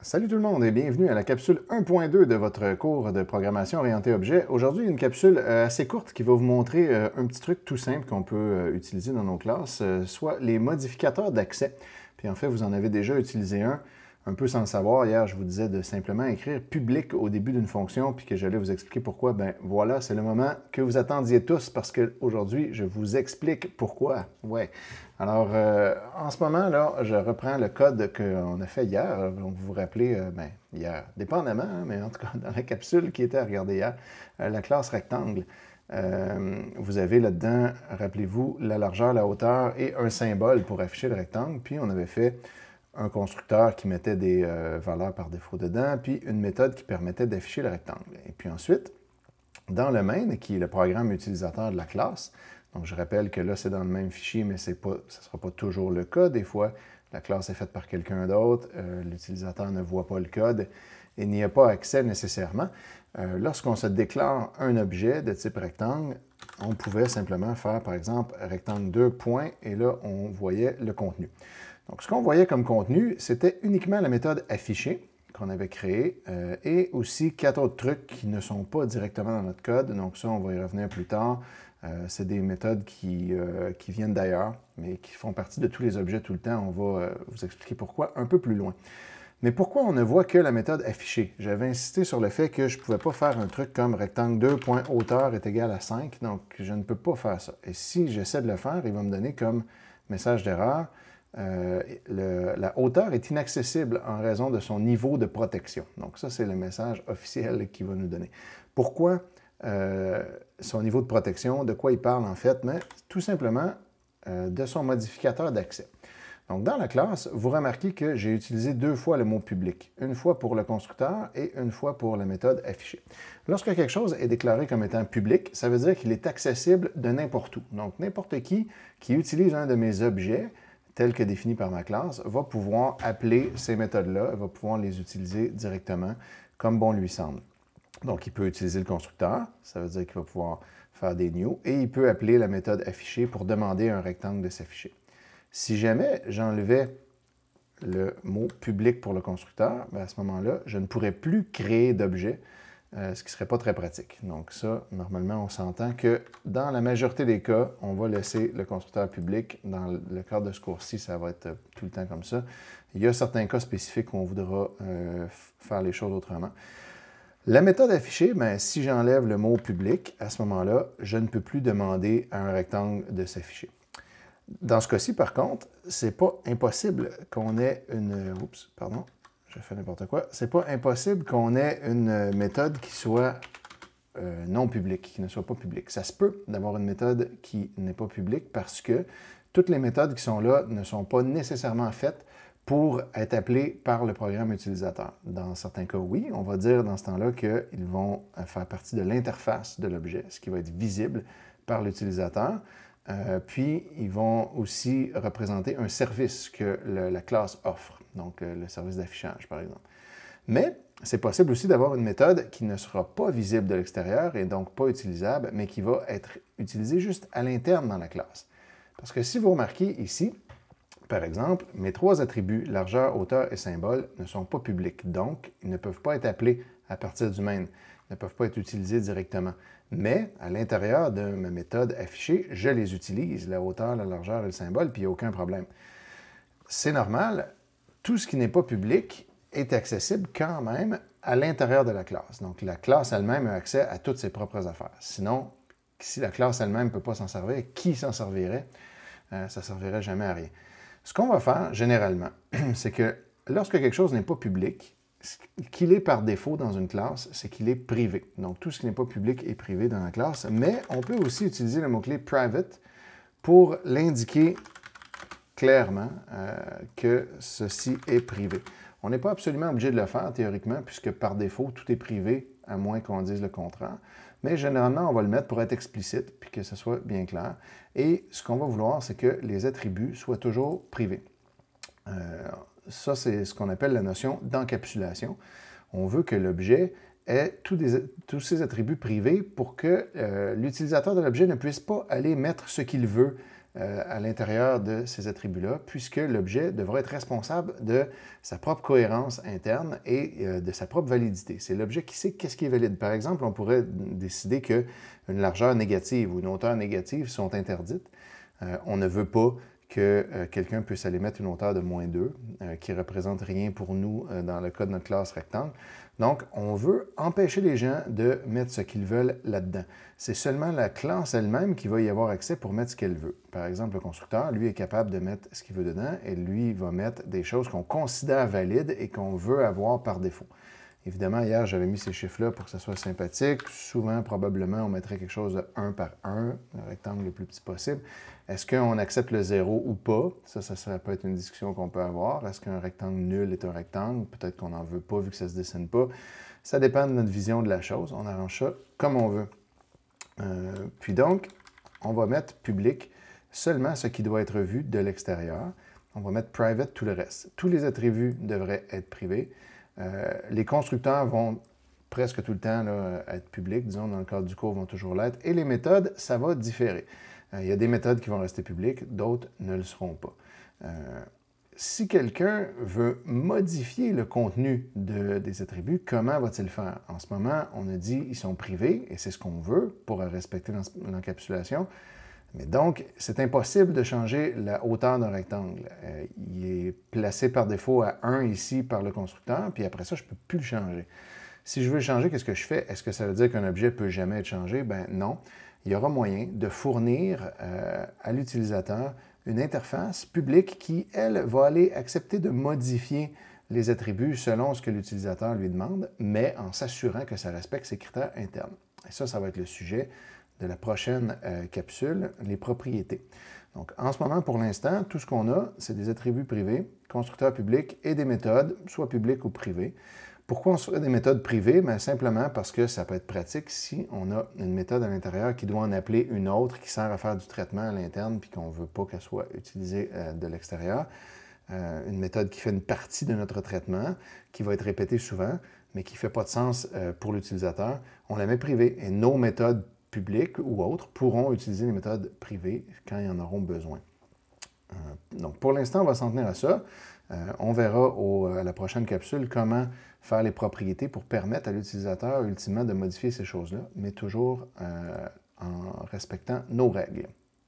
Salut tout le monde et bienvenue à la capsule 1.2 de votre cours de programmation orientée objet. Aujourd'hui, une capsule assez courte qui va vous montrer un petit truc tout simple qu'on peut utiliser dans nos classes, soit les modificateurs d'accès. Puis en fait, vous en avez déjà utilisé un peu sans le savoir. Hier, je vous disais de simplement écrire public au début d'une fonction puis que j'allais vous expliquer pourquoi. Ben voilà, c'est le moment que vous attendiez tous parce qu'aujourd'hui, je vous explique pourquoi. Ouais. Alors, en ce moment, là, je reprends le code qu'on a fait hier. Donc, vous vous rappelez, hier, dépendamment, hein, mais en tout cas, dans la capsule qui était à regarder hier, la classe rectangle. Vous avez là-dedans, rappelez-vous, la largeur, la hauteur et un symbole pour afficher le rectangle. Puis, on avait fait un constructeur qui mettait des valeurs par défaut dedans, puis une méthode qui permettait d'afficher le rectangle. Et puis ensuite, dans le main, qui est le programme utilisateur de la classe, donc je rappelle que là, c'est dans le même fichier, mais ce ne sera pas toujours le cas. Des fois, la classe est faite par quelqu'un d'autre, l'utilisateur ne voit pas le code et n'y a pas accès nécessairement. Lorsqu'on se déclare un objet de type rectangle, on pouvait simplement faire, par exemple, rectangle 2 points, et là, on voyait le contenu. Donc, ce qu'on voyait comme contenu, c'était uniquement la méthode afficher qu'on avait créée et aussi 4 autres trucs qui ne sont pas directement dans notre code. Donc, ça, on va y revenir plus tard. C'est des méthodes qui viennent d'ailleurs, mais qui font partie de tous les objets tout le temps. On va vous expliquer pourquoi un peu plus loin. Mais pourquoi on ne voit que la méthode afficher? J'avais insisté sur le fait que je ne pouvais pas faire un truc comme rectangle 2.hauteur est égal à 5, donc je ne peux pas faire ça. Et si j'essaie de le faire, il va me donner comme message d'erreur, la hauteur est inaccessible en raison de son niveau de protection. Donc ça, c'est le message officiel qu'il va nous donner. Pourquoi son niveau de protection? De quoi il parle en fait? Mais tout simplement de son modificateur d'accès. Donc, dans la classe, vous remarquez que j'ai utilisé 2 fois le mot public. Une fois pour le constructeur et une fois pour la méthode afficher. Lorsque quelque chose est déclaré comme étant public, ça veut dire qu'il est accessible de n'importe où. Donc, n'importe qui utilise un de mes objets, tel que défini par ma classe, va pouvoir appeler ces méthodes-là, va pouvoir les utiliser directement comme bon lui semble. Donc, il peut utiliser le constructeur, ça veut dire qu'il va pouvoir faire des new, et il peut appeler la méthode afficher pour demander à un rectangle de s'afficher. Si jamais j'enlevais le mot public pour le constructeur, bien à ce moment-là, je ne pourrais plus créer d'objet, ce qui ne serait pas très pratique. Donc ça, normalement, on s'entend que dans la majorité des cas, on va laisser le constructeur public. Dans le cadre de ce cours-ci, ça va être tout le temps comme ça. Il y a certains cas spécifiques où on voudra faire les choses autrement. La méthode affichée, bien, si j'enlève le mot public, à ce moment-là, je ne peux plus demander à un rectangle de s'afficher. Dans ce cas-ci, par contre, c'est pas impossible qu'on ait une... Oups, pardon, j'ai fait n'importe quoi. C'est pas impossible qu'on ait une méthode qui soit non publique, qui ne soit pas publique. Ça se peut d'avoir une méthode qui n'est pas publique parce que toutes les méthodes qui sont là ne sont pas nécessairement faites pour être appelées par le programme utilisateur. Dans certains cas, oui, on va dire dans ce temps-là qu'ils vont faire partie de l'interface de l'objet, ce qui va être visible par l'utilisateur. Puis, ils vont aussi représenter un service que la classe offre, donc le service d'affichage, par exemple. Mais c'est possible aussi d'avoir une méthode qui ne sera pas visible de l'extérieur et donc pas utilisable, mais qui va être utilisée juste à l'interne dans la classe. Parce que si vous remarquez ici, par exemple, mes 3 attributs, largeur, hauteur et symbole, ne sont pas publics. Donc, ils ne peuvent pas être appelés à partir du main, ne peuvent pas être utilisés directement. Mais à l'intérieur de ma méthode affichée, je les utilise, la hauteur, la largeur et le symbole, puis il n'y a aucun problème. C'est normal, tout ce qui n'est pas public est accessible quand même à l'intérieur de la classe. Donc la classe elle-même a accès à toutes ses propres affaires. Sinon, si la classe elle-même ne peut pas s'en servir, qui s'en servirait? Ça ne servirait jamais à rien. Ce qu'on va faire généralement, c'est que lorsque quelque chose n'est pas public, ce qu'il est par défaut dans une classe, c'est qu'il est privé. Donc, tout ce qui n'est pas public est privé dans la classe, mais on peut aussi utiliser le mot-clé « private » pour l'indiquer clairement que ceci est privé. On n'est pas absolument obligé de le faire théoriquement, puisque par défaut, tout est privé, à moins qu'on dise le contraire. Mais généralement, on va le mettre pour être explicite, puis que ce soit bien clair. Et ce qu'on va vouloir, c'est que les attributs soient toujours privés. Ça, c'est ce qu'on appelle la notion d'encapsulation. On veut que l'objet ait tous ses attributs privés pour que l'utilisateur de l'objet ne puisse pas aller mettre ce qu'il veut à l'intérieur de ces attributs-là, puisque l'objet devra être responsable de sa propre cohérence interne et de sa propre validité. C'est l'objet qui sait qu'est-ce qui est valide. Par exemple, on pourrait décider qu'une largeur négative ou une hauteur négative sont interdites. On ne veut pas que quelqu'un puisse aller mettre une hauteur de -2, qui ne représente rien pour nous dans le cas de notre classe rectangle. Donc, on veut empêcher les gens de mettre ce qu'ils veulent là-dedans. C'est seulement la classe elle-même qui va y avoir accès pour mettre ce qu'elle veut. Par exemple, le constructeur, lui, est capable de mettre ce qu'il veut dedans et lui va mettre des choses qu'on considère valides et qu'on veut avoir par défaut. Évidemment, hier, j'avais mis ces chiffres-là pour que ça soit sympathique. Souvent, probablement, on mettrait quelque chose de 1 par 1, le rectangle le plus petit possible. Est-ce qu'on accepte le 0 ou pas? Ça peut être une discussion qu'on peut avoir. Est-ce qu'un rectangle nul est un rectangle? Peut-être qu'on n'en veut pas vu que ça ne se dessine pas. Ça dépend de notre vision de la chose. On arrange ça comme on veut. Puis donc, on va mettre public seulement ce qui doit être vu de l'extérieur. On va mettre private tout le reste. Tous les attributs devraient être privés. Les constructeurs vont presque tout le temps là, être publics, disons, dans le cadre du cours, vont toujours l'être. Et les méthodes, ça va différer. Il y a des méthodes qui vont rester publiques, d'autres ne le seront pas. Si quelqu'un veut modifier le contenu des attributs, comment va-t-il faire? En ce moment, on a dit qu'ils sont privés, et c'est ce qu'on veut pour respecter l'encapsulation. Mais donc, c'est impossible de changer la hauteur d'un rectangle. Il est placé par défaut à 1 ici par le constructeur, puis après ça, je ne peux plus le changer. Si je veux le changer, qu'est-ce que je fais? Est-ce que ça veut dire qu'un objet ne peut jamais être changé? Ben non. Il y aura moyen de fournir à l'utilisateur une interface publique qui, elle, va aller accepter de modifier les attributs selon ce que l'utilisateur lui demande, mais en s'assurant que ça respecte ses critères internes. Et ça va être le sujet de la prochaine capsule, les propriétés. Donc, en ce moment, pour l'instant, tout ce qu'on a, c'est des attributs privés, constructeurs publics et des méthodes, soit publiques ou privées. Pourquoi on se ferait des méthodes privées? Bien, simplement parce que ça peut être pratique si on a une méthode à l'intérieur qui doit en appeler une autre qui sert à faire du traitement à l'interne puis qu'on ne veut pas qu'elle soit utilisée de l'extérieur. Une méthode qui fait une partie de notre traitement, qui va être répétée souvent, mais qui ne fait pas de sens pour l'utilisateur. On la met privée et nos méthodes publics ou autres pourront utiliser les méthodes privées quand ils en auront besoin. Donc, pour l'instant, on va s'en tenir à ça. On verra à la prochaine capsule comment faire les propriétés pour permettre à l'utilisateur, ultimement, de modifier ces choses-là, mais toujours en respectant nos règles.